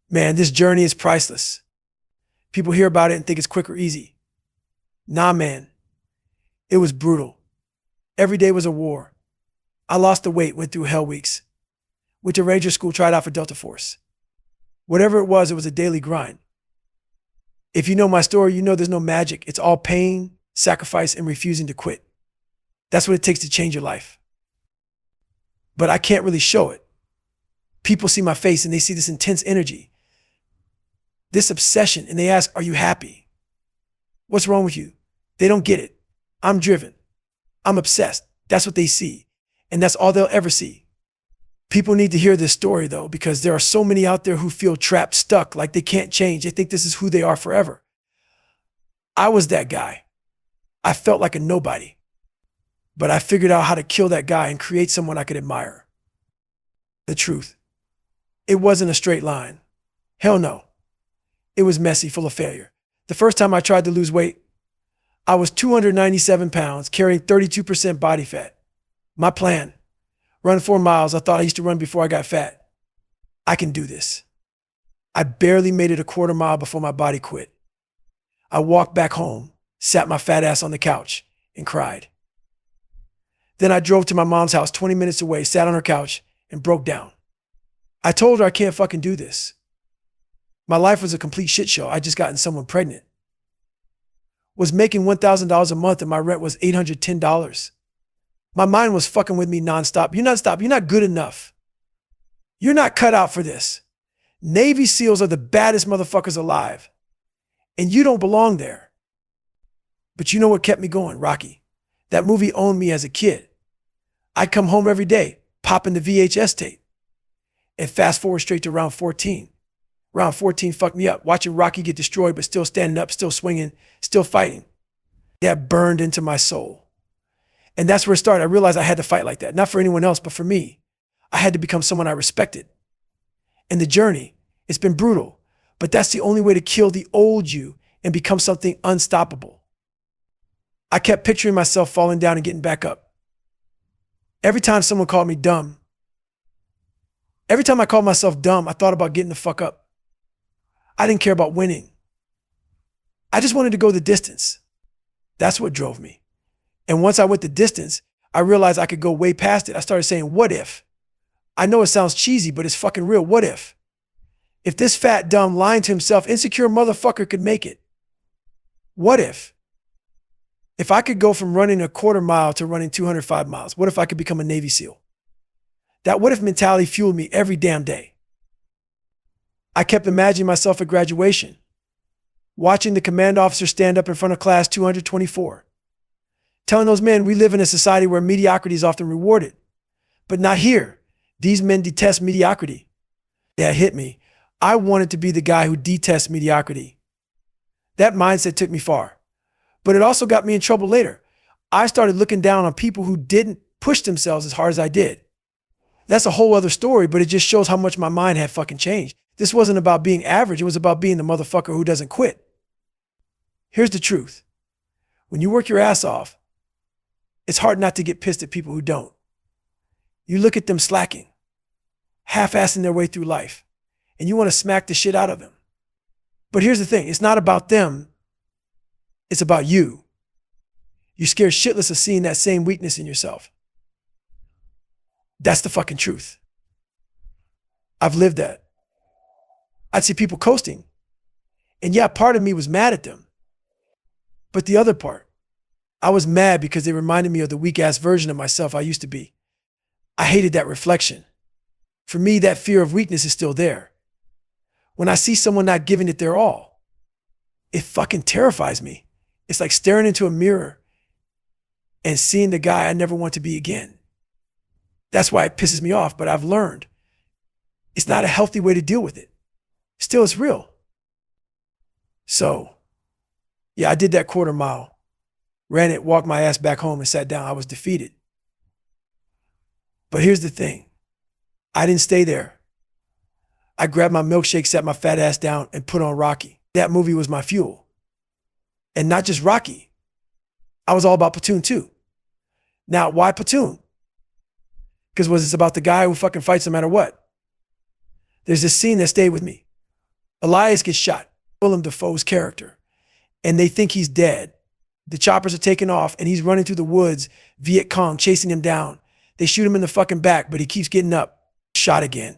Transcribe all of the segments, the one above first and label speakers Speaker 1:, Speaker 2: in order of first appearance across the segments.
Speaker 1: Man, this journey is priceless. People hear about it and think it's quick or easy. Nah, man. It was brutal. Every day was a war. I lost the weight, went through hell weeks. Went to Ranger School, tried out for Delta Force. Whatever it was a daily grind. If you know my story, you know there's no magic. It's all pain, sacrifice, and refusing to quit. That's what it takes to change your life. But I can't really show it. People see my face and they see this intense energy, this obsession, and they ask, are you happy? What's wrong with you? They don't get it. I'm driven. I'm obsessed. That's what they see. And that's all they'll ever see. People need to hear this story though, because there are so many out there who feel trapped, stuck, like they can't change. They think this is who they are forever. I was that guy. I felt like a nobody, but I figured out how to kill that guy and create someone I could admire. The truth. It wasn't a straight line. Hell no. It was messy, full of failure. The first time I tried to lose weight, I was 297 pounds, carrying 32% body fat. My plan, run 4 miles. I thought I used to run before I got fat. I can do this. I barely made it a quarter mile before my body quit. I walked back home, sat my fat ass on the couch, and cried. Then I drove to my mom's house 20 minutes away, sat on her couch, and broke down. I told her I can't fucking do this. My life was a complete shit show. I just gotten someone pregnant. Was making $1,000 a month and my rent was $810. My mind was fucking with me nonstop. You're not good enough. You're not cut out for this. Navy SEALs are the baddest motherfuckers alive. And you don't belong there. But you know what kept me going? Rocky. That movie owned me as a kid. I'd come home every day, popping the VHS tape. And fast forward straight to round 14. Round 14 fucked me up, watching Rocky get destroyed, but still standing up, still swinging, still fighting. That burned into my soul. And that's where it started. I realized I had to fight like that. Not for anyone else, but for me. I had to become someone I respected. And the journey, it's been brutal, but that's the only way to kill the old you and become something unstoppable. I kept picturing myself falling down and getting back up. Every time someone called me dumb, every time I called myself dumb, I thought about getting the fuck up. I didn't care about winning. I just wanted to go the distance. That's what drove me. And once I went the distance, I realized I could go way past it. I started saying, what if? I know it sounds cheesy, but it's fucking real. What if? If this fat, dumb, lying to himself, insecure motherfucker could make it? What if? If I could go from running a quarter mile to running 205 miles, what if I could become a Navy SEAL? That what if mentality fueled me every damn day. I kept imagining myself at graduation, watching the command officer stand up in front of class 224, telling those men we live in a society where mediocrity is often rewarded, but not here. These men detest mediocrity. That hit me. I wanted to be the guy who detests mediocrity. That mindset took me far, but it also got me in trouble later. I started looking down on people who didn't push themselves as hard as I did. That's a whole other story, but it just shows how much my mind had fucking changed. This wasn't about being average. It was about being the motherfucker who doesn't quit. Here's the truth. When you work your ass off, it's hard not to get pissed at people who don't. You look at them slacking, half-assing their way through life, and you want to smack the shit out of them. But here's the thing. It's not about them. It's about you. You're scared shitless of seeing that same weakness in yourself. That's the fucking truth. I've lived that. I'd see people coasting. And yeah, part of me was mad at them. But the other part, I was mad because they reminded me of the weak-ass version of myself I used to be. I hated that reflection. For me, that fear of weakness is still there. When I see someone not giving it their all, it fucking terrifies me. It's like staring into a mirror and seeing the guy I never want to be again. That's why it pisses me off, but I've learned it's not a healthy way to deal with it. Still, it's real. So, yeah, I did that quarter mile, ran it, walked my ass back home and sat down. I was defeated. But here's the thing. I didn't stay there. I grabbed my milkshake, sat my fat ass down and put on Rocky. That movie was my fuel. And not just Rocky. I was all about Platoon too. Now, why Platoon? Because was it's about the guy who fucking fights no matter what. There's this scene that stayed with me Elias gets shot, Willem Dafoe's character, and they think he's dead. The choppers are taking off and he's running through the woods, Viet Cong chasing him down. They shoot him in the fucking back, but he keeps getting up. Shot again.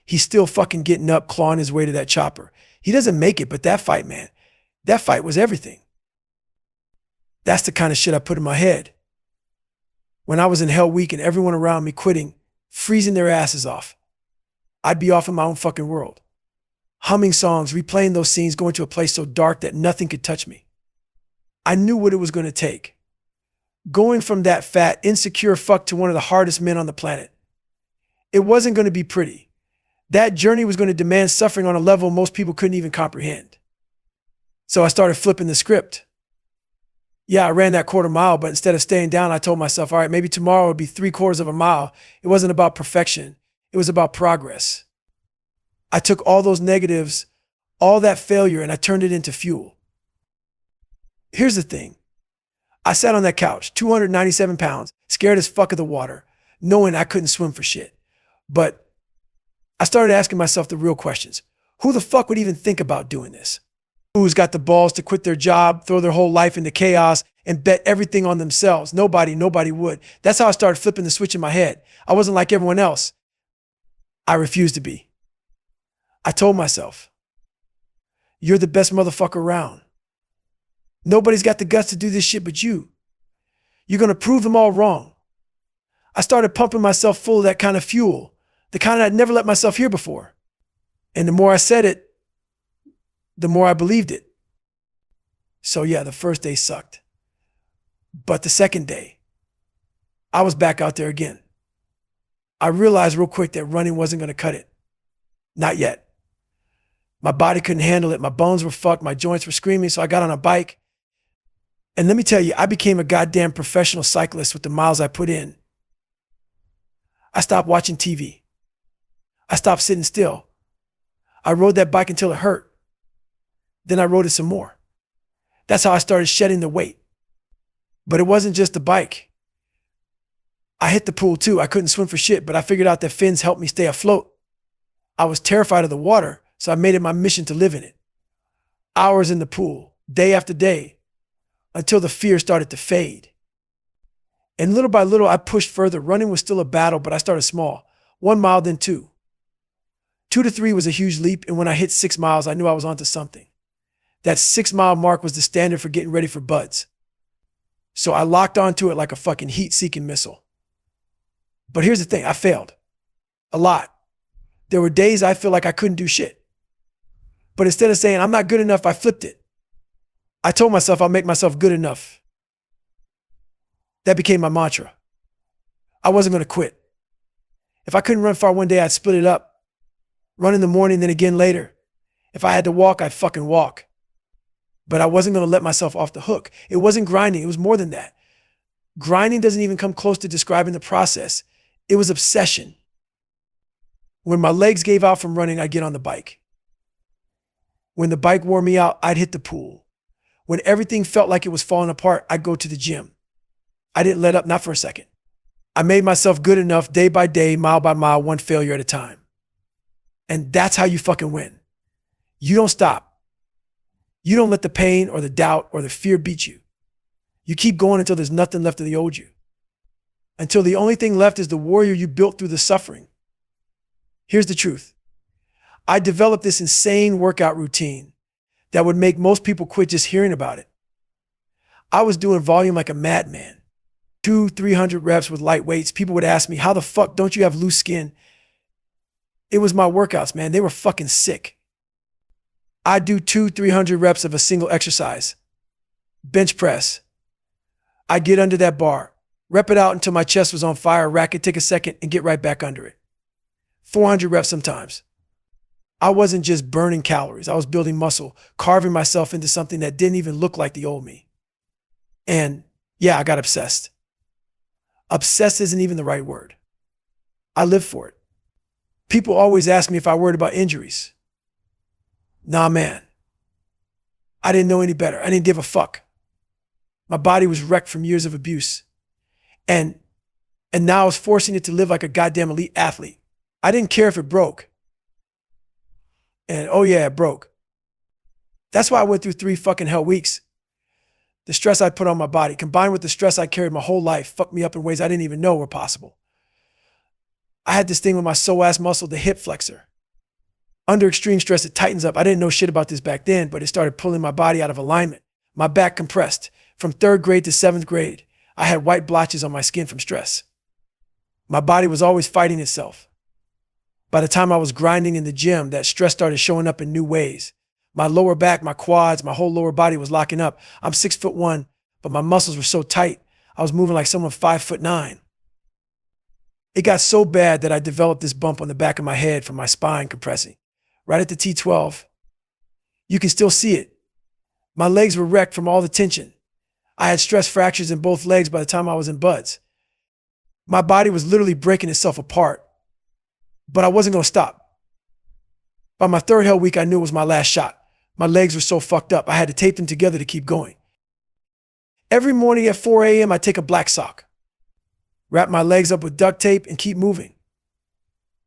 Speaker 1: He's still fucking getting up, clawing his way to that chopper. He doesn't make it, but that fight, man, that fight was everything. That's the kind of shit I put in my head. When I was in Hell Week and everyone around me quitting, freezing their asses off, I'd be off in my own fucking world. Humming songs, replaying those scenes, going to a place so dark that nothing could touch me. I knew what it was going to take. Going from that fat, insecure fuck to one of the hardest men on the planet. It wasn't going to be pretty. That journey was going to demand suffering on a level most people couldn't even comprehend. So I started flipping the script. Yeah, I ran that quarter mile, but instead of staying down, I told myself, all right, maybe tomorrow would be 3/4 of a mile. It wasn't about perfection. It was about progress. I took all those negatives, all that failure, and I turned it into fuel. Here's the thing. I sat on that couch, 297 pounds, scared as fuck of the water, knowing I couldn't swim for shit. But I started asking myself the real questions. Who the fuck would even think about doing this? Who's got the balls to quit their job, throw their whole life into chaos, and bet everything on themselves? Nobody would. That's how I started flipping the switch in my head. I wasn't like everyone else. I refused to be. I told myself, you're the best motherfucker around. Nobody's got the guts to do this shit but you. You're going to prove them all wrong. I started pumping myself full of that kind of fuel, the kind I'd never let myself hear before. And the more I said it, the more I believed it. So yeah, the first day sucked. But the second day, I was back out there again. I realized real quick that running wasn't going to cut it. Not yet. My body couldn't handle it. My bones were fucked. My joints were screaming. So I got on a bike. And let me tell you, I became a goddamn professional cyclist with the miles I put in. I stopped watching TV. I stopped sitting still. I rode that bike until it hurt. Then I rode it some more. That's how I started shedding the weight. But it wasn't just the bike. I hit the pool too. I couldn't swim for shit, but I figured out that fins helped me stay afloat. I was terrified of the water, so I made it my mission to live in it. Hours in the pool, day after day, until the fear started to fade. And little by little, I pushed further. Running was still a battle, but I started small. 1 mile, then 2. 2 to 3 was a huge leap, and when I hit 6 miles, I knew I was onto something. That 6-mile mark was the standard for getting ready for buds. So I locked onto it like a fucking heat-seeking missile. But here's the thing, I failed. A lot. There were days I feel like I couldn't do shit. But instead of saying, I'm not good enough, I flipped it. I told myself I'll make myself good enough. That became my mantra. I wasn't going to quit. If I couldn't run far one day, I'd split it up. Run in the morning, then again later. If I had to walk, I'd fucking walk. But I wasn't going to let myself off the hook. It wasn't grinding. It was more than that. Grinding doesn't even come close to describing the process. It was obsession. When my legs gave out from running, I'd get on the bike. When the bike wore me out, I'd hit the pool. When everything felt like it was falling apart, I'd go to the gym. I didn't let up, not for a second. I made myself good enough day by day, mile by mile, one failure at a time. And that's how you fucking win. You don't stop. You don't let the pain or the doubt or the fear beat you. You keep going until there's nothing left of the old you. Until the only thing left is the warrior you built through the suffering. Here's the truth. I developed this insane workout routine that would make most people quit just hearing about it. I was doing volume like a madman. 200-300 reps with light weights. People would ask me, how the fuck don't you have loose skin? It was my workouts, man. They were fucking sick. I'd do 200-300 reps of a single exercise. Bench press. I'd get under that bar, rep it out until my chest was on fire, rack it, take a second, and get right back under it. 400 reps sometimes. I wasn't just burning calories. I was building muscle, carving myself into something that didn't even look like the old me. And yeah, I got obsessed. Obsessed isn't even the right word. I lived for it. People always ask me if I worried about injuries. Nah, man. I didn't know any better. I didn't give a fuck. My body was wrecked from years of abuse. And now I was forcing it to live like a goddamn elite athlete. I didn't care if it broke. And oh yeah, it broke. That's why I went through 3 fucking hell weeks. The stress I put on my body, combined with the stress I carried my whole life, fucked me up in ways I didn't even know were possible. I had this thing with my psoas muscle, the hip flexor. Under extreme stress, it tightens up. I didn't know shit about this back then, but it started pulling my body out of alignment. My back compressed. From 3rd grade to 7th grade, I had white blotches on my skin from stress. My body was always fighting itself. By the time I was grinding in the gym, that stress started showing up in new ways. My lower back, my quads, my whole lower body was locking up. I'm 6'1", but my muscles were so tight, I was moving like someone 5'9". It got so bad that I developed this bump on the back of my head from my spine compressing. Right at the T12. You can still see it. My legs were wrecked from all the tension. I had stress fractures in both legs by the time I was in buds. My body was literally breaking itself apart. But I wasn't going to stop. By my 3rd hell week, I knew it was my last shot. My legs were so fucked up, I had to tape them together to keep going. Every morning at 4 a.m., I take a black sock, wrap my legs up with duct tape, and keep moving.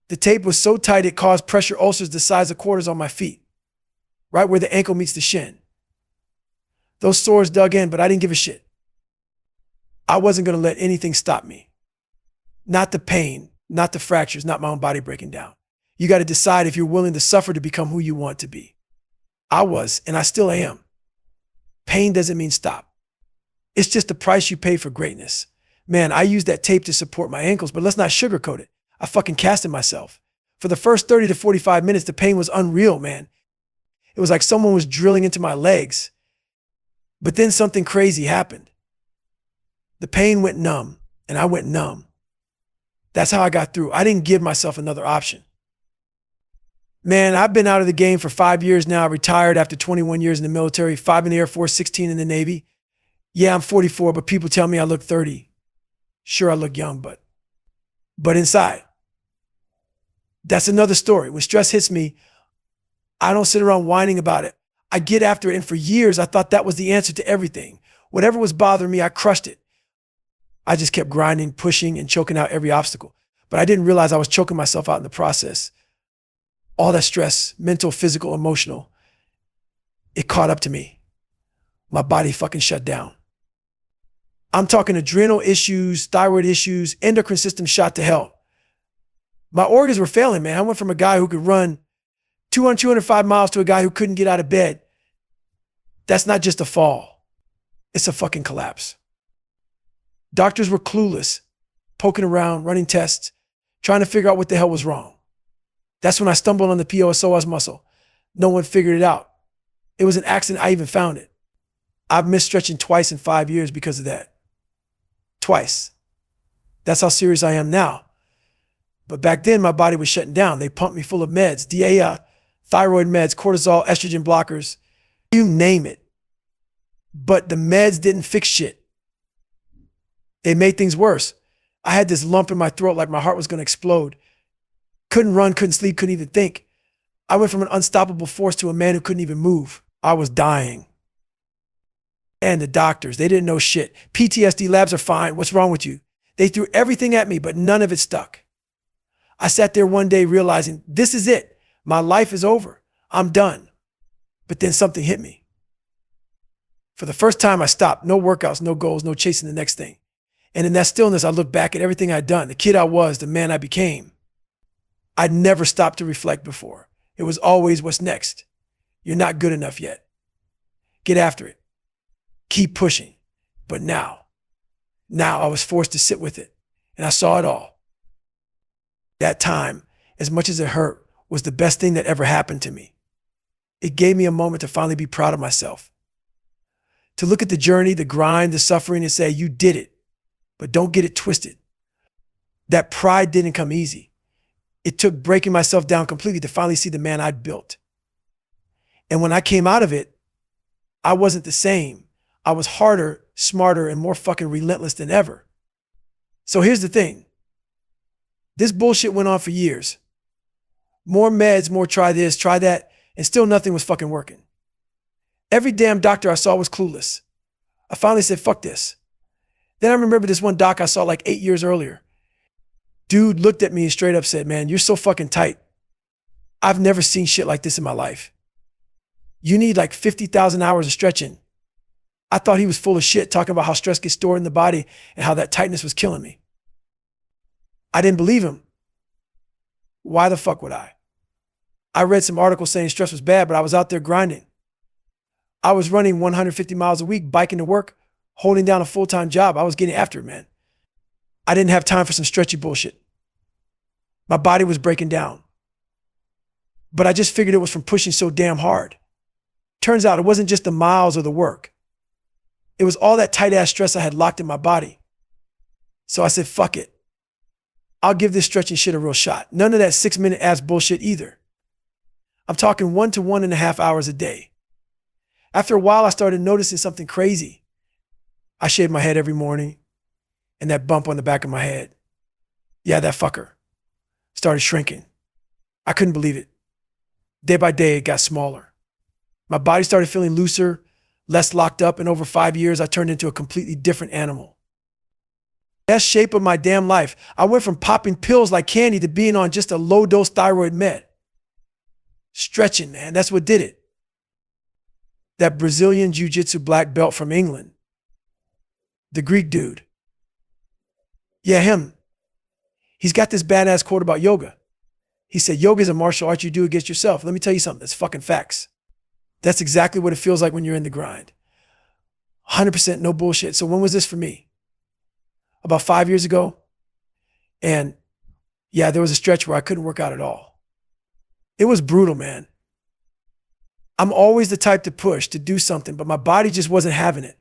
Speaker 1: The tape was so tight it caused pressure ulcers the size of quarters on my feet, right where the ankle meets the shin. Those sores dug in, but I didn't give a shit. I wasn't going to let anything stop me. Not the pain, not the fractures, not my own body breaking down. You got to decide if you're willing to suffer to become who you want to be. I was, and I still am. Pain doesn't mean stop. It's just the price you pay for greatness. Man, I used that tape to support my ankles, but let's not sugarcoat it. I fucking casted myself. For the first 30 to 45 minutes, the pain was unreal, man. It was like someone was drilling into my legs. But then something crazy happened. The pain went numb, and I went numb. That's how I got through. I didn't give myself another option. Man, I've been out of the game for 5 years now. I retired after 21 years in the military, 5 in the Air Force, 16 in the Navy. Yeah, I'm 44, but people tell me I look 30. Sure, I look young, but inside. That's another story. When stress hits me, I don't sit around whining about it. I get after it, and for years, I thought that was the answer to everything. Whatever was bothering me, I crushed it. I just kept grinding, pushing, and choking out every obstacle. But I didn't realize I was choking myself out in the process. All that stress, mental, physical, emotional, it caught up to me. My body fucking shut down. I'm talking adrenal issues, thyroid issues, endocrine system shot to hell. My organs were failing, man. I went from a guy who could run 205 miles to a guy who couldn't get out of bed. That's not just a fall. It's a fucking collapse. Doctors were clueless, poking around, running tests, trying to figure out what the hell was wrong. That's when I stumbled on the psoas muscle. No one figured it out. It was an accident I even found it. I've missed stretching twice in 5 years because of that. Twice. That's how serious I am now. But back then, my body was shutting down. They pumped me full of meds, thyroid meds, cortisol, estrogen blockers, you name it. But the meds didn't fix shit. They made things worse. I had this lump in my throat like my heart was going to explode. Couldn't run, couldn't sleep, couldn't even think. I went from an unstoppable force to a man who couldn't even move. I was dying. And the doctors, they didn't know shit. PTSD labs are fine. What's wrong with you? They threw everything at me, but none of it stuck. I sat there one day realizing this is it. My life is over. I'm done. But then something hit me. For the first time, I stopped. No workouts, no goals, no chasing the next thing. And in that stillness, I looked back at everything I'd done, the kid I was, the man I became. I'd never stopped to reflect before. It was always, what's next? You're not good enough yet. Get after it. Keep pushing. But now I was forced to sit with it, and I saw it all. That time, as much as it hurt, was the best thing that ever happened to me. It gave me a moment to finally be proud of myself. To look at the journey, the grind, the suffering, and say, you did it, but don't get it twisted. That pride didn't come easy. It took breaking myself down completely to finally see the man I'd built. And when I came out of it, I wasn't the same. I was harder, smarter, and more fucking relentless than ever. So here's the thing. This bullshit went on for years. More meds, more try this, try that, and still nothing was fucking working. Every damn doctor I saw was clueless. I finally said, fuck this. Then I remember this one doc I saw like 8 years earlier. Dude looked at me and straight up said, man, you're so fucking tight. I've never seen shit like this in my life. You need like 50,000 hours of stretching. I thought he was full of shit, talking about how stress gets stored in the body and how that tightness was killing me. I didn't believe him. Why the fuck would I? I read some articles saying stress was bad, but I was out there grinding. I was running 150 miles a week, biking to work, holding down a full-time job. I was getting after it, man. I didn't have time for some stretchy bullshit. My body was breaking down. But I just figured it was from pushing so damn hard. Turns out it wasn't just the miles or the work. It was all that tight-ass stress I had locked in my body. So I said, fuck it. I'll give this stretching shit a real shot. None of that 6-minute ass bullshit either. I'm talking 1 to 1.5 hours a day. After a while, I started noticing something crazy. I shaved my head every morning, and that bump on the back of my head, yeah, that fucker, started shrinking. I couldn't believe it. Day by day, it got smaller. My body started feeling looser, less locked up, and over 5 years, I turned into a completely different animal. Best shape of my damn life. I went from popping pills like candy to being on just a low-dose thyroid med. Stretching, man, that's what did it. That Brazilian jiu-jitsu black belt from England. The Greek dude. Yeah, him. He's got this badass quote about yoga. He said, yoga is a martial art you do against yourself. Let me tell you something, that's fucking facts. That's exactly what it feels like when you're in the grind. 100% no bullshit. So when was this for me? About 5 years ago. And yeah, there was a stretch where I couldn't work out at all. It was brutal, man. I'm always the type to push, to do something, but my body just wasn't having it.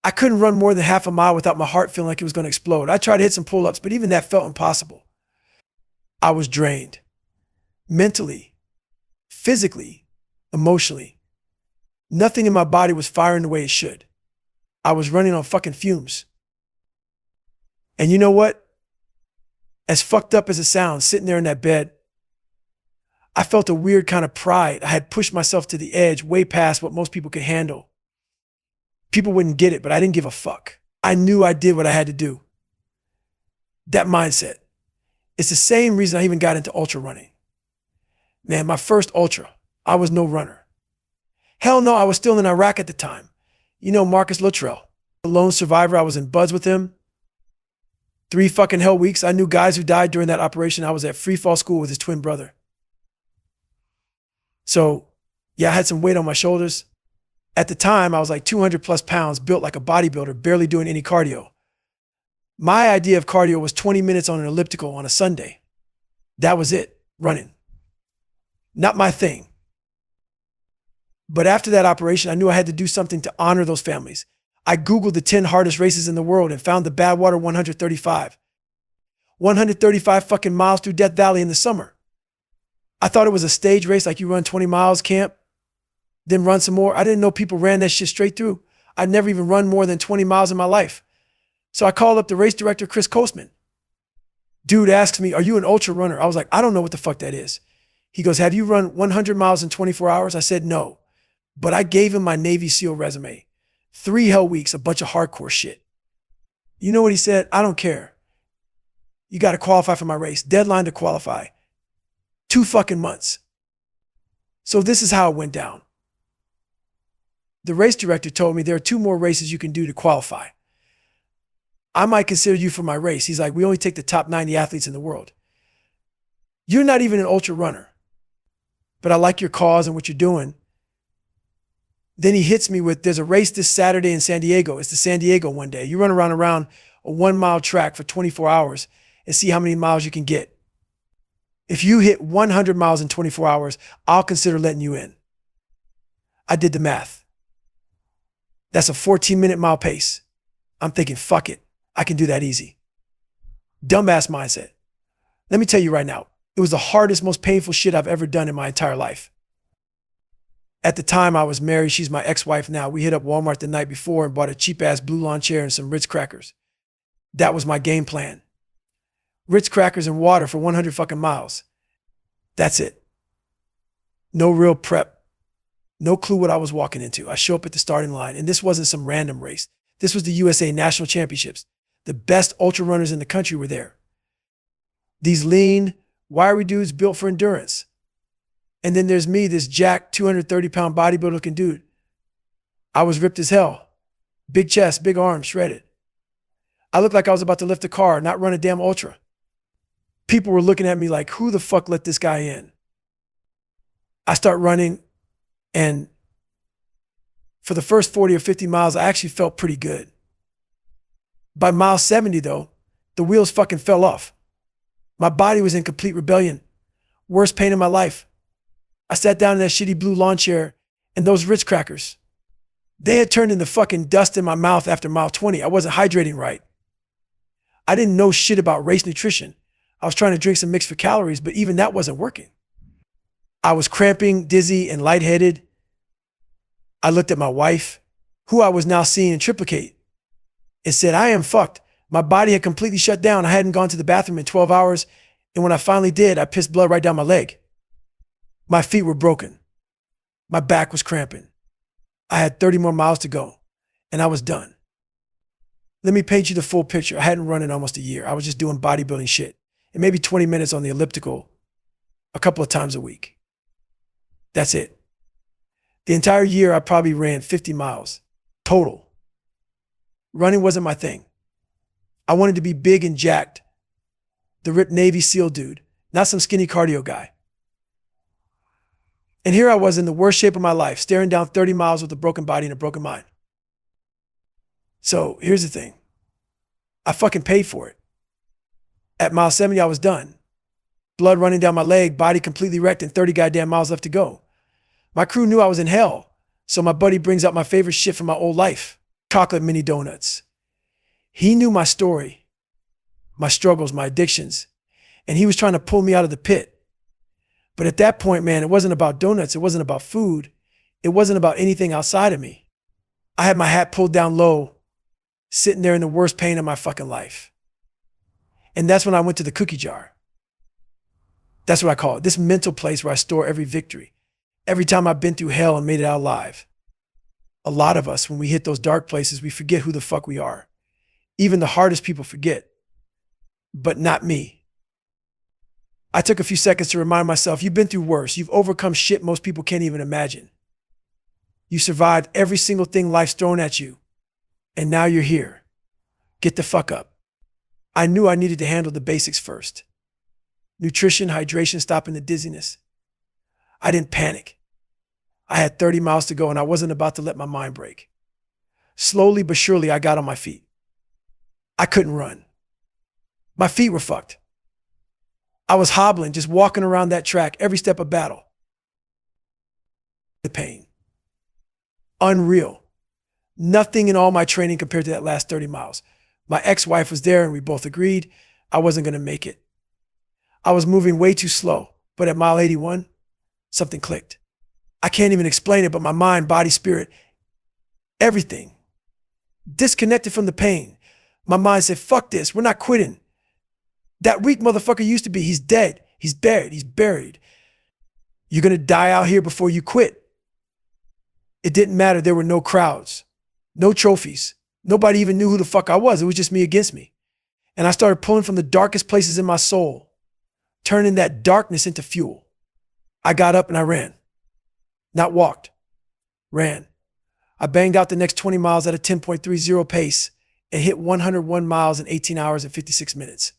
Speaker 1: I couldn't run more than half a mile without my heart feeling like it was going to explode. I tried to hit some pull-ups, but even that felt impossible. I was drained. Mentally, physically, emotionally. Nothing in my body was firing the way it should. I was running on fucking fumes. And you know what? As fucked up as it sounds, sitting there in that bed, I felt a weird kind of pride. I had pushed myself to the edge, way past what most people could handle. People wouldn't get it, but I didn't give a fuck. I knew I did what I had to do. That mindset. It's the same reason I even got into ultra running. Man, my first ultra, I was no runner. Hell no, I was still in Iraq at the time. You know Marcus Luttrell, the lone survivor. I was in buds with him. 3 fucking hell weeks. I knew guys who died during that operation. I was at free fall school with his twin brother. So yeah, I had some weight on my shoulders. At the time, I was like 200 plus pounds, built like a bodybuilder, barely doing any cardio. My idea of cardio was 20 minutes on an elliptical on a Sunday. That was it, running. Not my thing. But after that operation, I knew I had to do something to honor those families. I Googled the 10 hardest races in the world and found the Badwater 135. 135 fucking miles through Death Valley in the summer. I thought it was a stage race, like you run 20 miles, camp, then run some more. I didn't know people ran that shit straight through. I'd never even run more than 20 miles in my life. So I called up the race director, Chris Coastman. Dude asks me, are you an ultra runner? I was like, I don't know what the fuck that is. He goes, have you run 100 miles in 24 hours? I said, no. But I gave him my Navy SEAL resume. 3 hell weeks, a bunch of hardcore shit. You know what he said? I don't care. You got to qualify for my race. Deadline to qualify. 2 fucking months. So this is how it went down. The race director told me there are 2 more races you can do to qualify. I might consider you for my race. He's like, we only take the top 90 athletes in the world. You're not even an ultra runner, but I like your cause and what you're doing. Then he hits me with, there's a race this Saturday in San Diego. It's the San Diego one day. You run around a 1-mile track for 24 hours and see how many miles you can get. If you hit 100 miles in 24 hours, I'll consider letting you in. I did the math. That's a 14-minute mile pace. I'm thinking, fuck it. I can do that easy. Dumbass mindset. Let me tell you right now, it was the hardest, most painful shit I've ever done in my entire life. At the time I was married, she's my ex-wife now. We hit up Walmart the night before and bought a cheap-ass blue lawn chair and some Ritz crackers. That was my game plan. Ritz crackers and water for 100 fucking miles. That's it. No real prep. No clue what I was walking into. I show up at the starting line, and this wasn't some random race. This was the USA National Championships. The best ultra runners in the country were there. These lean, wiry dudes built for endurance. And then there's me, this jacked 230-pound bodybuilder looking dude. I was ripped as hell. Big chest, big arms, shredded. I looked like I was about to lift a car, not run a damn ultra. People were looking at me like, who the fuck let this guy in? I start running, and for the first 40 or 50 miles, I actually felt pretty good. By mile 70 though, the wheels fucking fell off. My body was in complete rebellion. Worst pain in my life. I sat down in that shitty blue lawn chair, and those Ritz crackers, they had turned into fucking dust in my mouth after mile 20. I wasn't hydrating right. I didn't know shit about race nutrition. I was trying to drink some mix for calories, but even that wasn't working. I was cramping, dizzy, and lightheaded. I looked at my wife, who I was now seeing in triplicate, and said, I am fucked. My body had completely shut down. I hadn't gone to the bathroom in 12 hours. And when I finally did, I pissed blood right down my leg. My feet were broken. My back was cramping. I had 30 more miles to go, and I was done. Let me paint you the full picture. I hadn't run in almost a year. I was just doing bodybuilding shit, and maybe 20 minutes on the elliptical a couple of times a week. That's it. The entire year, I probably ran 50 miles total. Running wasn't my thing. I wanted to be big and jacked. The ripped Navy SEAL dude, not some skinny cardio guy. And here I was in the worst shape of my life, staring down 30 miles with a broken body and a broken mind. So here's the thing. I fucking paid for it. At mile 70, I was done. Blood running down my leg, body completely wrecked, and 30 goddamn miles left to go. My crew knew I was in hell, so my buddy brings out my favorite shit from my old life, chocolate mini donuts. He knew my story, my struggles, my addictions, and he was trying to pull me out of the pit. But at that point, man, it wasn't about donuts. It wasn't about food. It wasn't about anything outside of me. I had my hat pulled down low, sitting there in the worst pain of my fucking life. And that's when I went to the cookie jar. That's what I call it. This mental place where I store every victory. Every time I've been through hell and made it out alive. A lot of us, when we hit those dark places, we forget who the fuck we are. Even the hardest people forget. But not me. I took a few seconds to remind myself, you've been through worse. You've overcome shit most people can't even imagine. You survived every single thing life's thrown at you. And now you're here. Get the fuck up. I knew I needed to handle the basics first. Nutrition, hydration, stopping the dizziness. I didn't panic. I had 30 miles to go and I wasn't about to let my mind break. Slowly but surely, I got on my feet. I couldn't run. My feet were fucked. I was hobbling, just walking around that track, every step of battle. The pain. Unreal. Nothing in all my training compared to that last 30 miles. My ex-wife was there and we both agreed I wasn't going to make it. I was moving way too slow, but at mile 81, something clicked. I can't even explain it, but my mind, body, spirit, everything, disconnected from the pain. My mind said, fuck this, we're not quitting. That weak motherfucker used to be, he's dead, he's buried, he's buried. You're gonna die out here before you quit. It didn't matter, there were no crowds, no trophies. Nobody even knew who the fuck I was, it was just me against me. And I started pulling from the darkest places in my soul, turning that darkness into fuel. I got up and I ran. Not walked, ran. I banged out the next 20 miles at a 10.30 pace and hit 101 miles in 18 hours and 56 minutes.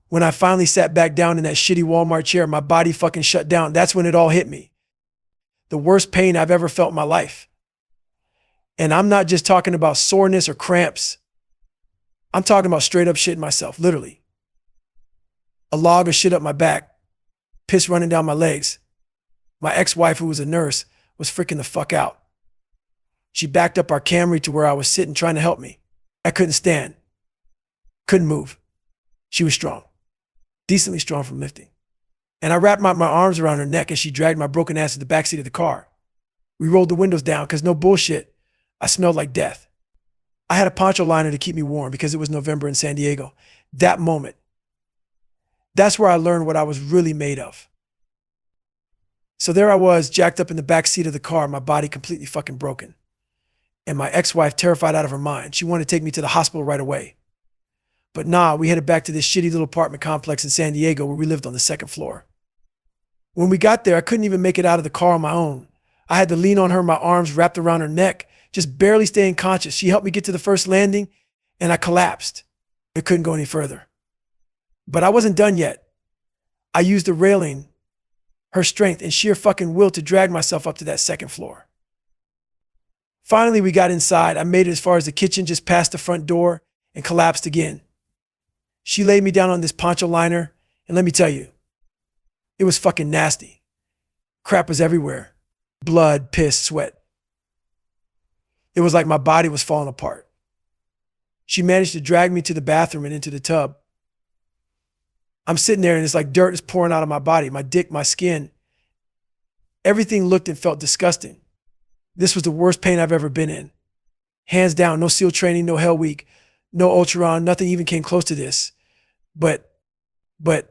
Speaker 1: When I finally sat back down in that shitty Walmart chair, my body fucking shut down. That's when it all hit me. The worst pain I've ever felt in my life. And I'm not just talking about soreness or cramps. I'm talking about straight up shitting myself, literally. A log of shit up my back, piss running down my legs. My ex-wife, who was a nurse, was freaking the fuck out. She backed up our Camry to where I was sitting trying to help me. I couldn't stand. Couldn't move. She was strong. Decently strong from lifting. And I wrapped my arms around her neck as she dragged my broken ass to the backseat of the car. We rolled the windows down because no bullshit, I smelled like death. I had a poncho liner to keep me warm because it was November in San Diego. That moment, that's where I learned what I was really made of. So there I was, jacked up in the back seat of the car, my body completely fucking broken. And my ex-wife terrified out of her mind. She wanted to take me to the hospital right away. But nah, we headed back to this shitty little apartment complex in San Diego where we lived on the second floor. When we got there, I couldn't even make it out of the car on my own. I had to lean on her, my arms wrapped around her neck, just barely staying conscious. She helped me get to the first landing, and I collapsed. It couldn't go any further. But I wasn't done yet. I used the railing, her strength, and sheer fucking will to drag myself up to that second floor. Finally, we got inside. I made it as far as the kitchen, just past the front door, and collapsed again. She laid me down on this poncho liner, and let me tell you, it was fucking nasty. Crap was everywhere. Blood, piss, sweat. It was like my body was falling apart. She managed to drag me to the bathroom and into the tub. I'm sitting there and it's like dirt is pouring out of my body, my dick, my skin. Everything looked and felt disgusting. This was the worst pain I've ever been in. Hands down, no SEAL training, no Hell Week, no Ultron, nothing even came close to this. But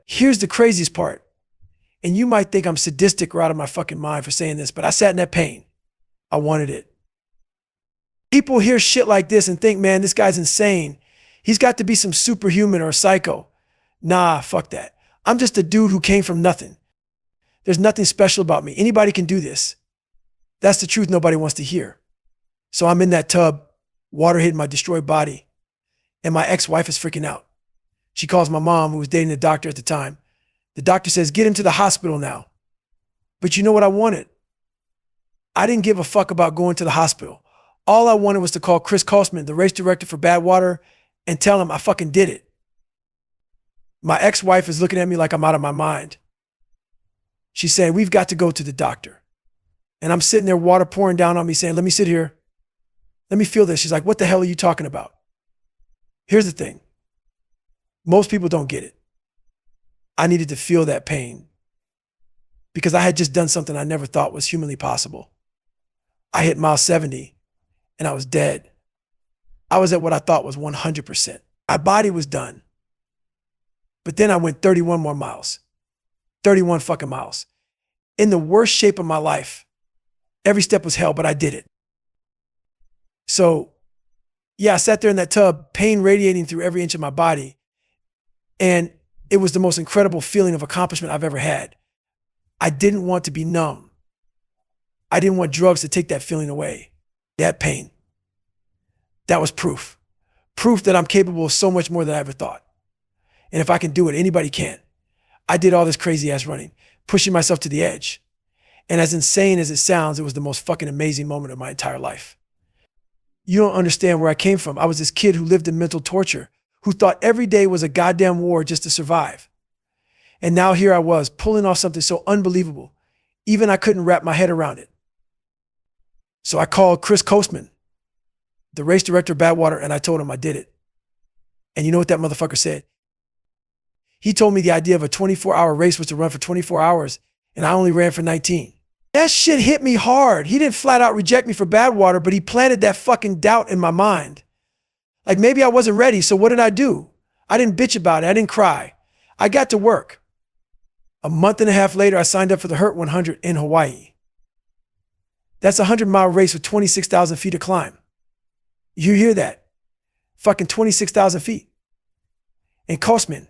Speaker 1: here's the craziest part. And you might think I'm sadistic or out of my fucking mind for saying this, but I sat in that pain. I wanted it. People hear shit like this and think, man, this guy's insane. He's got to be some superhuman or a psycho. Nah, fuck that. I'm just a dude who came from nothing. There's nothing special about me. Anybody can do this. That's the truth nobody wants to hear. So I'm in that tub, water hitting my destroyed body, and my ex-wife is freaking out. She calls my mom, who was dating the doctor at the time. The doctor says, get him to the hospital now. But you know what I wanted? I didn't give a fuck about going to the hospital. All I wanted was to call Chris Kostman, the race director for Badwater, and tell him I fucking did it. My ex-wife is looking at me like I'm out of my mind. She's saying, we've got to go to the doctor. And I'm sitting there, water pouring down on me, saying, let me sit here. Let me feel this. She's like, what the hell are you talking about? Here's the thing. Most people don't get it. I needed to feel that pain because I had just done something I never thought was humanly possible. I hit mile 70 and I was dead. I was at what I thought was 100%. My body was done. But then I went 31 more miles, 31 fucking miles. In the worst shape of my life. Every step was hell, but I did it. So yeah, I sat there in that tub, pain radiating through every inch of my body. And it was the most incredible feeling of accomplishment I've ever had. I didn't want to be numb. I didn't want drugs to take that feeling away, that pain. That was proof. Proof that I'm capable of so much more than I ever thought. And if I can do it, anybody can. I did all this crazy ass running, pushing myself to the edge. And as insane as it sounds, it was the most fucking amazing moment of my entire life. You don't understand where I came from. I was this kid who lived in mental torture, who thought every day was a goddamn war just to survive. And now here I was, pulling off something so unbelievable. Even I couldn't wrap my head around it. So I called Chris Kostman, the race director of Badwater, and I told him I did it. And you know what that motherfucker said? He told me the idea of a 24-hour race was to run for 24 hours, and I only ran for 19. That shit hit me hard. He didn't flat out reject me for Badwater, but he planted that fucking doubt in my mind. Like maybe I wasn't ready, so what did I do? I didn't bitch about it. I didn't cry. I got to work. A month and a half later, I signed up for the Hurt 100 in Hawaii. That's a 100-mile race with 26,000 feet of climb. You hear that? Fucking 26,000 feet. And Kostman,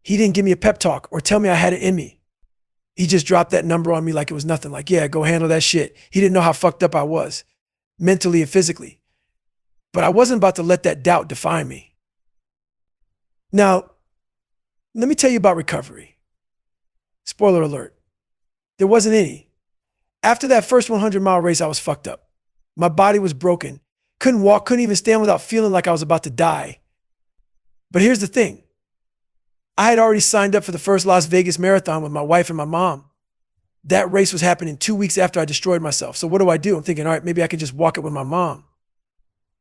Speaker 1: he didn't give me a pep talk or tell me I had it in me. He just dropped that number on me like it was nothing. Like, yeah, go handle that shit. He didn't know how fucked up I was, mentally and physically. But I wasn't about to let that doubt define me. Now, let me tell you about recovery. Spoiler alert. There wasn't any. After that first 100-mile race, I was fucked up. My body was broken. Couldn't walk, couldn't even stand without feeling like I was about to die. But here's the thing. I had already signed up for the first Las Vegas marathon with my wife and my mom. That race was happening 2 weeks after I destroyed myself. So what do? I'm thinking, all right, maybe I can just walk it with my mom.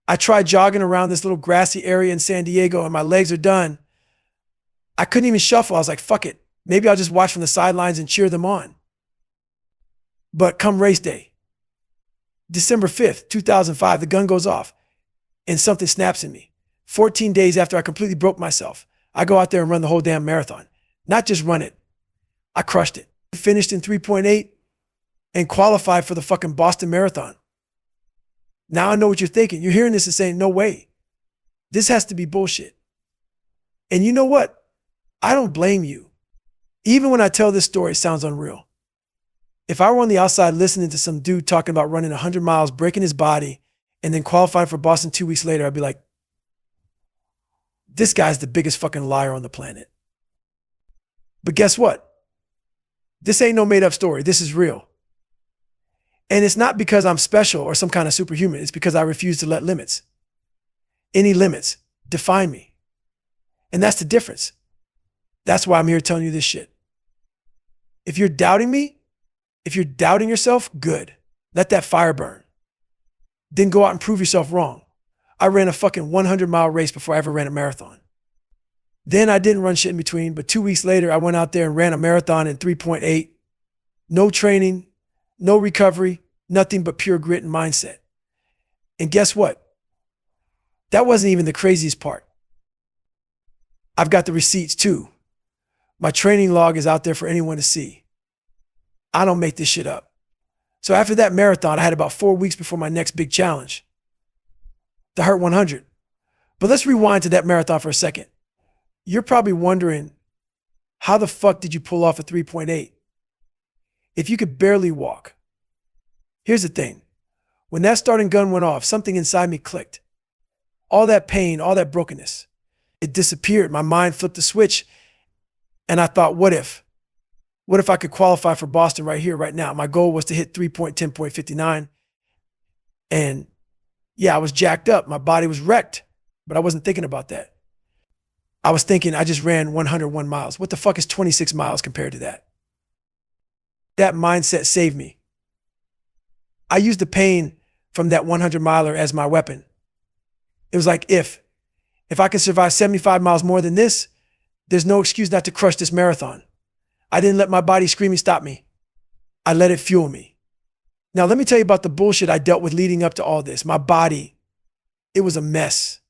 Speaker 1: I tried jogging around this little grassy area in San Diego and my legs are done. I couldn't even shuffle. I was like, fuck it. Maybe I'll just watch from the sidelines and cheer them on. But come race day, December 5th, 2005, the gun goes off and something snaps in me. 14 days after I completely broke myself, I go out there and run the whole damn marathon. Not just run it. I crushed it. Finished in 3.8 and qualified for the fucking Boston Marathon. Now I know what you're thinking. You're hearing this and saying, no way. This has to be bullshit. And you know what? I don't blame you. Even when I tell this story, it sounds unreal. If I were on the outside listening to some dude talking about running 100 miles, breaking his body, and then qualifying for Boston 2 weeks later, I'd be like, this guy's the biggest fucking liar on the planet. But guess what? This ain't no made up story. This is real. And it's not because I'm special or some kind of superhuman. It's because I refuse to let any limits, define me. And that's the difference. That's why I'm here telling you this shit. If you're doubting me, if you're doubting yourself, good. Let that fire burn. Then go out and prove yourself wrong. I ran a fucking 100-mile race before I ever ran a marathon. Then I didn't run shit in between, but 2 weeks later, I went out there and ran a marathon in 3.8. No training, no recovery, nothing but pure grit and mindset. And guess what? That wasn't even the craziest part. I've got the receipts too. My training log is out there for anyone to see. I don't make this shit up. So after that marathon, I had about 4 weeks before my next big challenge, the Hurt 100. But let's rewind to that marathon for a second. You're probably wondering, how the fuck did you pull off a 3.8? If you could barely walk. Here's the thing. When that starting gun went off, something inside me clicked. All that pain, all that brokenness, it disappeared. My mind flipped the switch. And I thought, what if? What if I could qualify for Boston right here, right now? My goal was to hit 3.10.59. And yeah, I was jacked up. My body was wrecked, but I wasn't thinking about that. I was thinking I just ran 101 miles. What the fuck is 26 miles compared to that? That mindset saved me. I used the pain from that 100-miler as my weapon. It was like, if I can survive 75 miles more than this, there's no excuse not to crush this marathon. I didn't let my body screaming stop me. I let it fuel me. Now, let me tell you about the bullshit I dealt with leading up to all this. My body, it was a mess.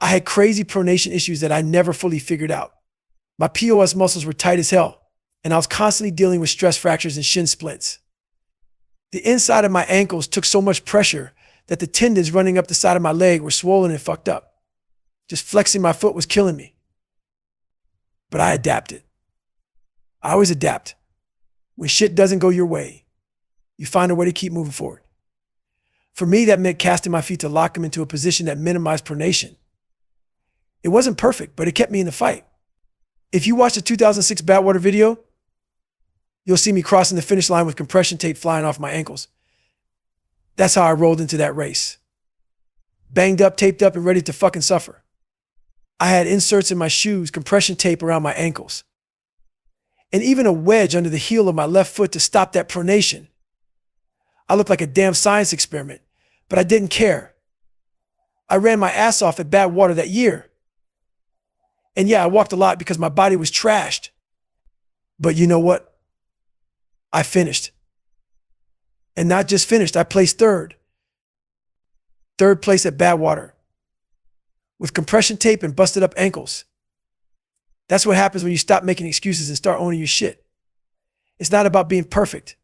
Speaker 1: I had crazy pronation issues that I never fully figured out. My POS muscles were tight as hell, and I was constantly dealing with stress fractures and shin splints. The inside of my ankles took so much pressure that the tendons running up the side of my leg were swollen and fucked up. Just flexing my foot was killing me. But I adapted. I always adapt. When shit doesn't go your way, you find a way to keep moving forward. For me, that meant casting my feet to lock them into a position that minimized pronation. It wasn't perfect, but it kept me in the fight. If you watch the 2006 Badwater video, you'll see me crossing the finish line with compression tape flying off my ankles. That's how I rolled into that race. Banged up, taped up, and ready to fucking suffer. I had inserts in my shoes, compression tape around my ankles, and even a wedge under the heel of my left foot to stop that pronation. I looked like a damn science experiment, but I didn't care. I ran my ass off at Badwater that year. And yeah, I walked a lot because my body was trashed. But you know what? I finished. And not just finished, I placed third. Third place at Badwater. With compression tape and busted up ankles. That's what happens when you stop making excuses and start owning your shit. It's not about being perfect.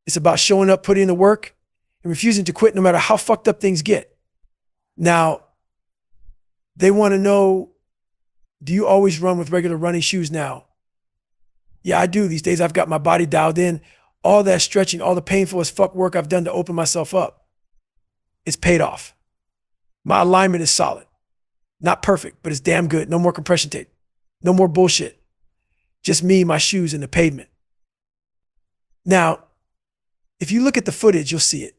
Speaker 1: It's about showing up, putting in the work, and refusing to quit no matter how fucked up things get. Now, they want to know, do you always run with regular running shoes now? Yeah, I do. These days I've got my body dialed in. All that stretching, all the painful as fuck work I've done to open myself up. It's paid off. My alignment is solid. Not perfect, but it's damn good. No more compression tape. No more bullshit. Just me, my shoes, and the pavement. Now, if you look at the footage, you'll see it.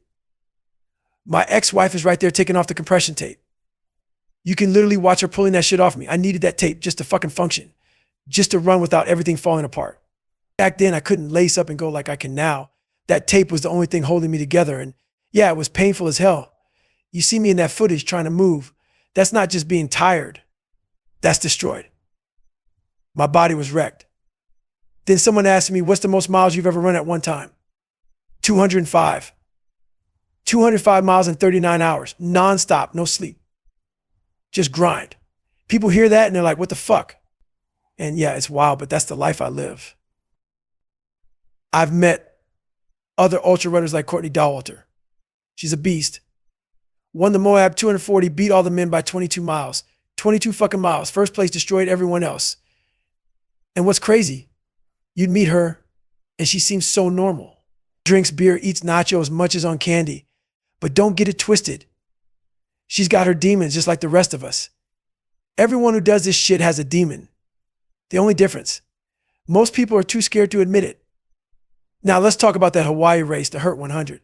Speaker 1: My ex-wife is right there taking off the compression tape. You can literally watch her pulling that shit off me. I needed that tape just to fucking function. Just to run without everything falling apart. Back then, I couldn't lace up and go like I can now. That tape was the only thing holding me together. And yeah, it was painful as hell. You see me in that footage trying to move. That's not just being tired. That's destroyed. My body was wrecked. Then someone asked me, what's the most miles you've ever run at one time? 205. 205 miles in 39 hours. Nonstop, no sleep. Just grind. People hear that and they're like, what the fuck? And yeah, it's wild, but that's the life I live. I've met other ultra runners like Courtney Dauwalter. She's a beast. Won the Moab 240, beat all the men by 22 miles. 22 fucking miles. First place, destroyed everyone else. And what's crazy, you'd meet her And she seems so normal. Drinks beer, eats nachos, munches on candy. But don't get it twisted. She's got her demons just like the rest of us. Everyone who does this shit has a demon. The only difference, most people are too scared to admit it. Now let's talk about that Hawaii race, the Hurt 100.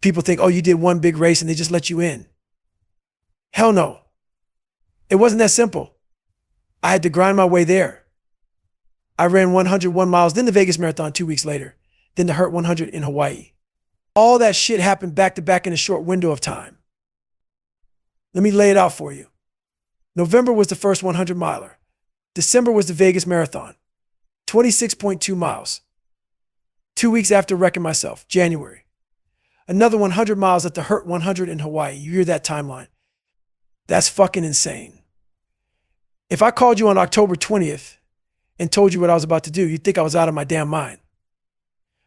Speaker 1: People think, oh, you did one big race and they just let you in. Hell no. It wasn't that simple. I had to grind my way there. I ran 101 miles, then the Vegas Marathon 2 weeks later, then the Hurt 100 in Hawaii. All that shit happened back to back in a short window of time. Let me lay it out for you. November was the first 100 miler. December was the Vegas Marathon, 26.2 miles. 2 weeks after wrecking myself, January. Another 100 miles at the Hurt 100 in Hawaii. You hear that timeline. That's fucking insane. If I called you on October 20th and told you what I was about to do, you'd think I was out of my damn mind.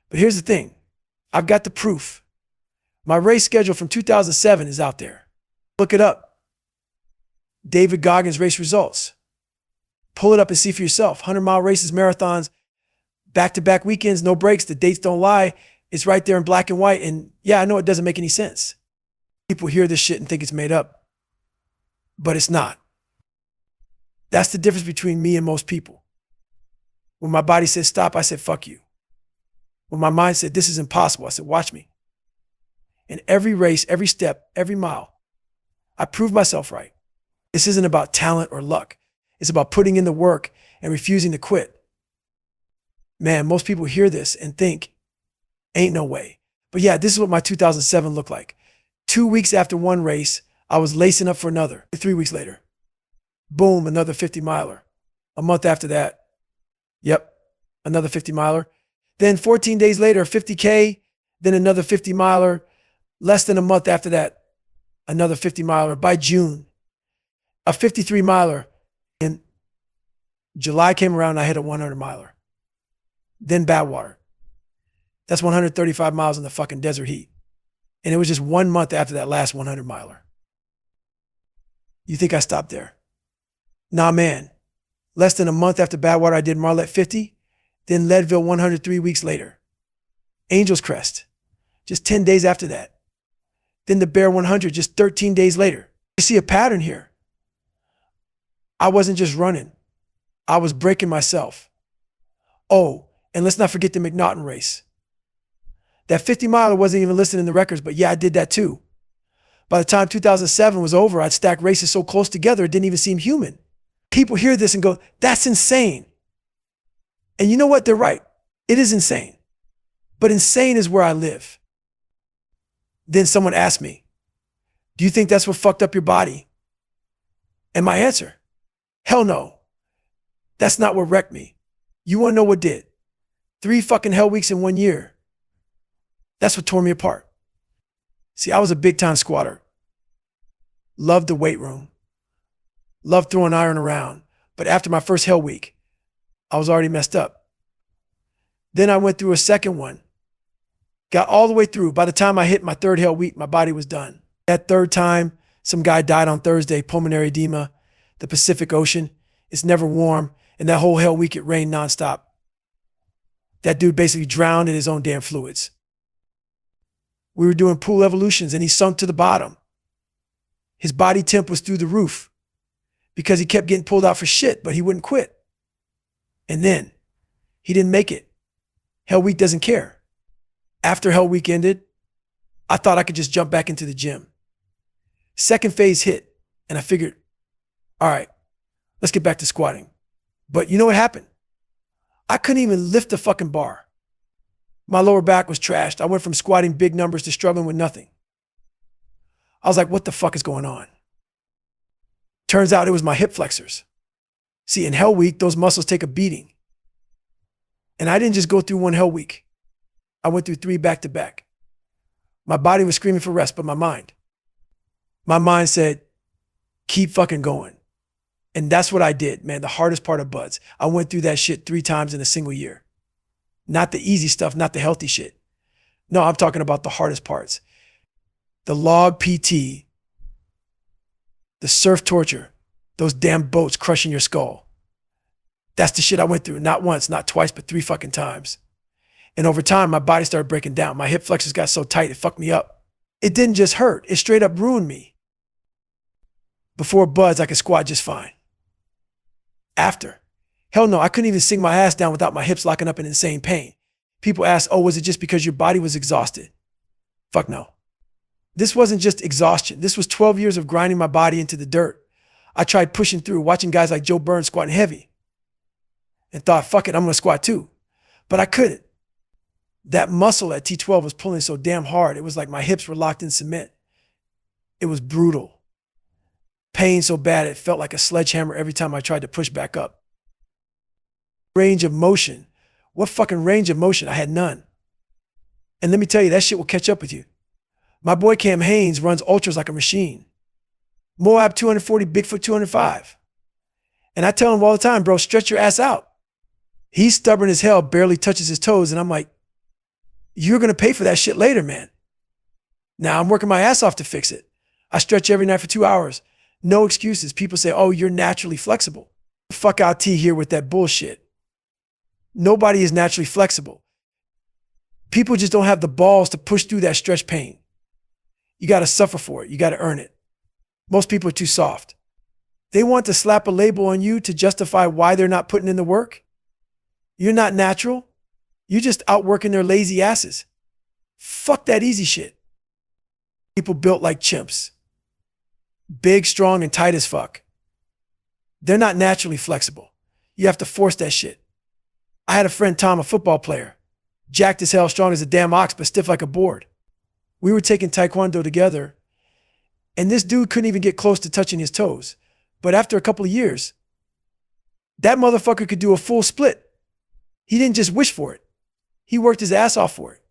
Speaker 1: But here's the thing. I've got the proof. My race schedule from 2007 is out there. Look it up. David Goggins race results. Pull it up and see for yourself. 100-mile races, marathons, back-to-back weekends, no breaks. The dates don't lie. It's right there in black and white. And yeah, I know it doesn't make any sense. People hear this shit and think it's made up. But it's not. That's the difference between me and most people. When my body said stop, I said fuck you. When my mind said this is impossible, I said watch me. In every race, every step, every mile, I proved myself right. This isn't about talent or luck. It's about putting in the work and refusing to quit. Man, most people hear this and think, ain't no way. But yeah, this is what my 2007 looked like. 2 weeks after one race, I was lacing up for another. 3 weeks later, boom, another 50 miler. A month after that, yep, another 50 miler. Then 14 days later, 50K, then another 50 miler. Less than a month after that, another 50 miler. By June, a 53 miler. In July came around, I hit a 100 miler. Then Badwater. That's 135 miles in the fucking desert heat. And it was just 1 month after that last 100 miler. You think I stopped there? Nah, man. Less than a month after Badwater, I did Marlette 50, then Leadville 100 3 weeks later. Angel's Crest, just 10 days after that. Then the Bear 100, just 13 days later. You see a pattern here. I wasn't just running. I was breaking myself. Oh, and let's not forget the McNaughton race. That 50 miler wasn't even listed in the records, but yeah, I did that too. By the time 2007 was over, I'd stacked races so close together, it didn't even seem human. People hear this and go, that's insane. And you know what? They're right. It is insane. But insane is where I live. Then someone asked me, do you think that's what fucked up your body? And my answer, hell no. That's not what wrecked me. You want to know what did? 3 fucking hell weeks in 1 year. That's what tore me apart. See, I was a big time squatter. Loved the weight room. Loved throwing iron around. But after my first hell week, I was already messed up. Then I went through a second one. Got all the way through. By the time I hit my third hell week, my body was done. That third time, some guy died on Thursday, pulmonary edema, the Pacific Ocean. It's never warm. And that whole hell week, it rained nonstop. That dude basically drowned in his own damn fluids. We were doing pool evolutions and he sunk to the bottom. His body temp was through the roof because he kept getting pulled out for shit, but he wouldn't quit. And then he didn't make it. Hell week doesn't care. After hell week ended, I thought I could just jump back into the gym. Second phase hit and I figured, all right, let's get back to squatting. But you know what happened? I couldn't even lift the fucking bar. My lower back was trashed. I went from squatting big numbers to struggling with nothing. I was like, what the fuck is going on? Turns out it was my hip flexors. See, in hell week, those muscles take a beating. And I didn't just go through one hell week. I went through 3 back to back. My body was screaming for rest, but my mind said, keep fucking going. And that's what I did, man. The hardest part of buds. I went through that shit 3 times in a single year. Not the easy stuff, not the healthy shit. No, I'm talking about the hardest parts. The log PT, the surf torture, those damn boats crushing your skull. That's the shit I went through. Not once, not twice, but 3 fucking times. And over time, my body started breaking down. My hip flexors got so tight, it fucked me up. It didn't just hurt. It straight up ruined me. Before buds, I could squat just fine. After, hell no, I couldn't even sink my ass down without my hips locking up in insane pain. People ask, oh, was it just because your body was exhausted? Fuck no. This wasn't just exhaustion. This was 12 years of grinding my body into the dirt. I tried pushing through, watching guys like Joe Burns squatting heavy, and thought, fuck it, I'm gonna squat too. But I couldn't. That muscle at T12 was pulling so damn hard. It was like my hips were locked in cement. It was brutal. Pain so bad it felt like a sledgehammer every time I tried to push back up. Range of motion. What fucking range of motion? I had none. And let me tell you, that shit will catch up with you. My boy Cam Haynes runs ultras like a machine. Moab 240, Bigfoot 205. And I tell him all the time, bro, stretch your ass out. He's stubborn as hell, barely touches his toes. And I'm like, you're going to pay for that shit later, man. Now I'm working my ass off to fix it. I stretch every night for 2 hours. No excuses. People say, oh, you're naturally flexible. Fuck out T here with that bullshit. Nobody is naturally flexible. People just don't have the balls to push through that stretch pain. You got to suffer for it. You got to earn it. Most people are too soft. They want to slap a label on you to justify why they're not putting in the work. You're not natural. You're just outworking their lazy asses. Fuck that easy shit. People built like chimps. Big, strong, and tight as fuck. They're not naturally flexible. You have to force that shit. I had a friend, Tom, a football player. Jacked as hell, strong as a damn ox, but stiff like a board. We were taking Taekwondo together, and this dude couldn't even get close to touching his toes. But after a couple of years, that motherfucker could do a full split. He didn't just wish for it. He worked his ass off for it.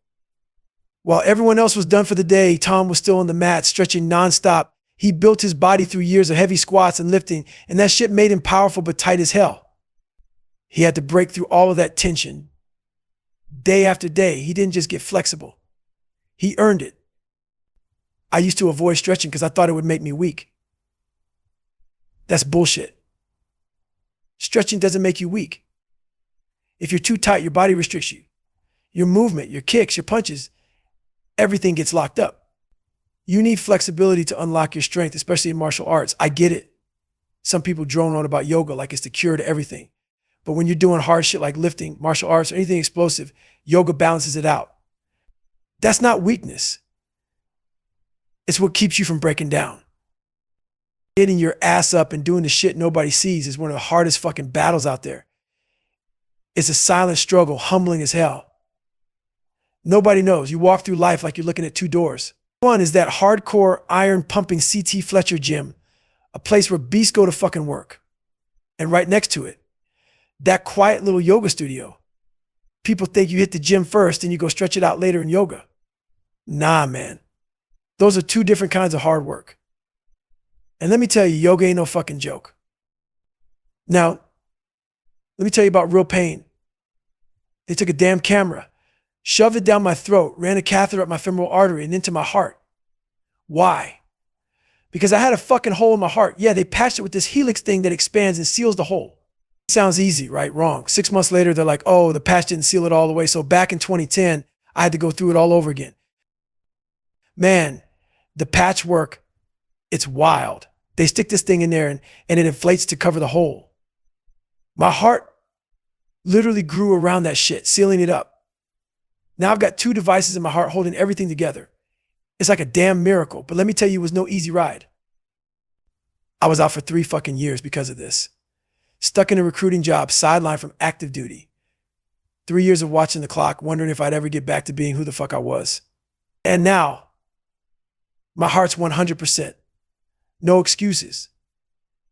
Speaker 1: While everyone else was done for the day, Tom was still on the mat, stretching nonstop. He built his body through years of heavy squats and lifting, and that shit made him powerful but tight as hell. He had to break through all of that tension. Day after day, he didn't just get flexible. He earned it. I used to avoid stretching because I thought it would make me weak. That's bullshit. Stretching doesn't make you weak. If you're too tight, your body restricts you. Your movement, your kicks, your punches, everything gets locked up. You need flexibility to unlock your strength, especially in martial arts. I get it. Some people drone on about yoga like it's the cure to everything. But when you're doing hard shit like lifting, martial arts, or anything explosive, yoga balances it out. That's not weakness. It's what keeps you from breaking down. Getting your ass up and doing the shit nobody sees is one of the hardest fucking battles out there. It's a silent struggle, humbling as hell. Nobody knows. You walk through life like you're looking at 2 doors. One is that hardcore iron pumping CT Fletcher gym, a place where beasts go to fucking work. And right next to it, that quiet little yoga studio. People think you hit the gym first and you go stretch it out later in yoga. Nah, man. Those are 2 different kinds of hard work. And let me tell you, yoga ain't no fucking joke. Now, let me tell you about real pain. They took a damn camera, shoved it down my throat, ran a catheter up my femoral artery and into my heart. Why? Because I had a fucking hole in my heart. Yeah, they patched it with this helix thing that expands and seals the hole. Sounds easy, right? Wrong. 6 months later, they're like, oh, the patch didn't seal it all the way. So back in 2010, I had to go through it all over again. Man, the patchwork, it's wild. They stick this thing in there and it inflates to cover the hole. My heart literally grew around that shit, sealing it up. Now I've got 2 devices in my heart holding everything together. It's like a damn miracle. But let me tell you, it was no easy ride. I was out for 3 fucking years because of this. Stuck in a recruiting job, sidelined from active duty. 3 years of watching the clock, wondering if I'd ever get back to being who the fuck I was. And now, my heart's 100%. No excuses.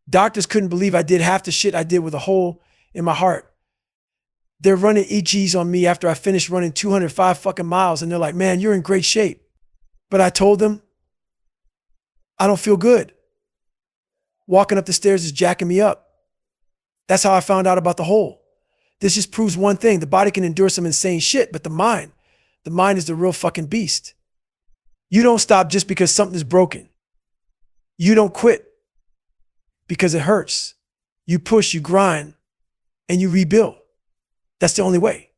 Speaker 1: Doctors couldn't believe I did half the shit I did with a hole in my heart. They're running EGs on me after I finished running 205 fucking miles, and they're like, man, you're in great shape. But I told them, I don't feel good. Walking up the stairs is jacking me up. That's how I found out about the hole. This just proves one thing. The body can endure some insane shit, but the mind is the real fucking beast. You don't stop just because something's broken. You don't quit because it hurts. You push, you grind, and you rebuild. That's the only way.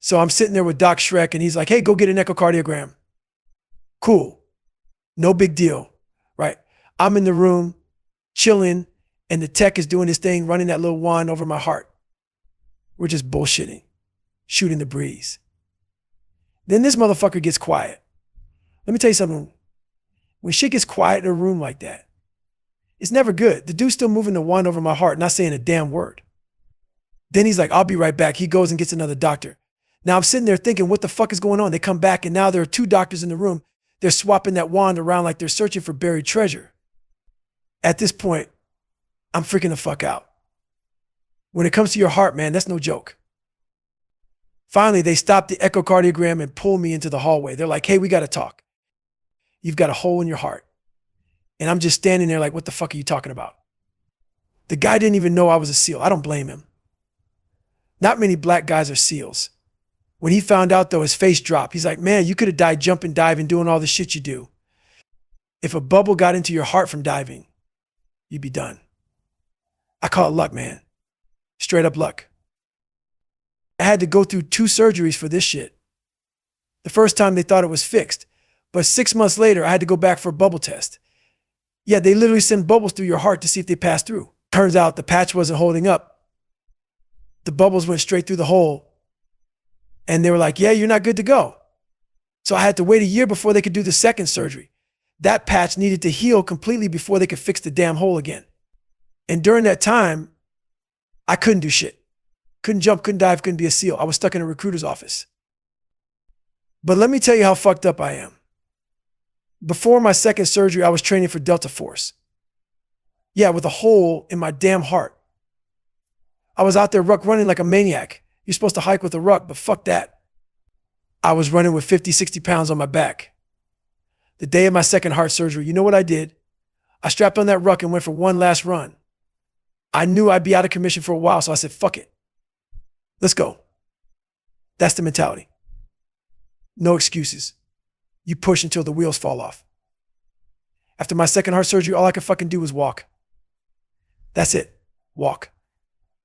Speaker 1: So I'm sitting there with Doc Shrek and he's like, hey, go get an echocardiogram. Cool. No big deal, right? I'm in the room chilling and the tech is doing his thing, running that little wand over my heart. We're just bullshitting, shooting the breeze. Then this motherfucker gets quiet. Let me tell you something. When shit gets quiet in a room like that, it's never good. The dude's still moving the wand over my heart, not saying a damn word. Then he's like, I'll be right back. He goes and gets another doctor. Now I'm sitting there thinking, what the fuck is going on? They come back and now there are two doctors in the room. They're swapping that wand around like they're searching for buried treasure. At this point, I'm freaking the fuck out. When it comes to your heart, man, that's no joke. Finally, they stop the echocardiogram and pull me into the hallway. They're like, hey, we got to talk. You've got a hole in your heart. And I'm just standing there like, what the fuck are you talking about? The guy didn't even know I was a SEAL. I don't blame him. Not many black guys are SEALs. When he found out, though, his face dropped. He's like, man, you could have died jumping, diving, doing all the shit you do. If a bubble got into your heart from diving, you'd be done. I call it luck, man. Straight up luck. I had to go through 2 surgeries for this shit. The first time they thought it was fixed, but 6 months later, I had to go back for a bubble test. Yeah, they literally send bubbles through your heart to see if they pass through. Turns out the patch wasn't holding up. The bubbles went straight through the hole. And they were like, yeah, you're not good to go. So I had to wait a year before they could do the second surgery. That patch needed to heal completely before they could fix the damn hole again. And during that time, I couldn't do shit. Couldn't jump, couldn't dive, couldn't be a SEAL. I was stuck in a recruiter's office. But let me tell you how fucked up I am. Before my second surgery, I was training for Delta Force. Yeah, with a hole in my damn heart. I was out there ruck running like a maniac. You're supposed to hike with a ruck, but fuck that. I was running with 50, 60 pounds on my back. The day of my second heart surgery, you know what I did? I strapped on that ruck and went for one last run. I knew I'd be out of commission for a while, so I said, fuck it. Let's go. That's the mentality. No excuses. You push until the wheels fall off. After my second heart surgery, all I could fucking do was walk. That's it. Walk.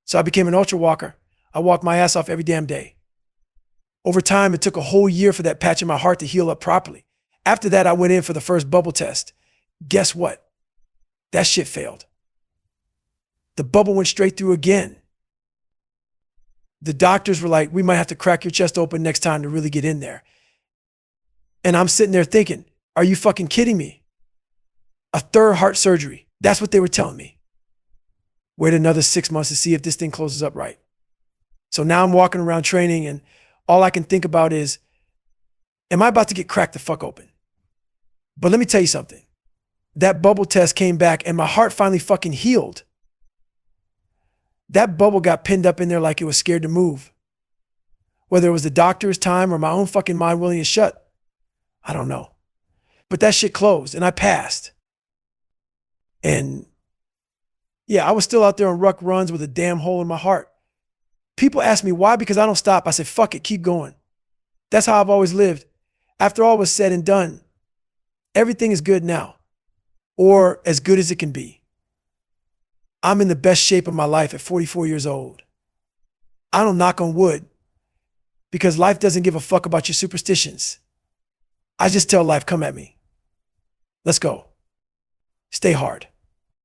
Speaker 1: So I became an ultra walker. I walked my ass off every damn day. Over time, it took a whole year for that patch in my heart to heal up properly. After that, I went in for the first bubble test. Guess what? That shit failed. The bubble went straight through again. The doctors were like, we might have to crack your chest open next time to really get in there. And I'm sitting there thinking, are you fucking kidding me? A third heart surgery. That's what they were telling me. Wait another 6 months to see if this thing closes up right. So now I'm walking around training and all I can think about is, am I about to get cracked the fuck open? But let me tell you something. That bubble test came back and my heart finally fucking healed. That bubble got pinned up in there like it was scared to move. Whether it was the doctor's time or my own fucking mind willing to shut, I don't know. But that shit closed and I passed. And yeah, I was still out there on ruck runs with a damn hole in my heart. People ask me why, because I don't stop. I said, fuck it, keep going. That's how I've always lived. After all was said and done, everything is good now, or as good as it can be. I'm in the best shape of my life at 44 years old. I don't knock on wood because life doesn't give a fuck about your superstitions. I just tell life, come at me. Let's go. Stay hard.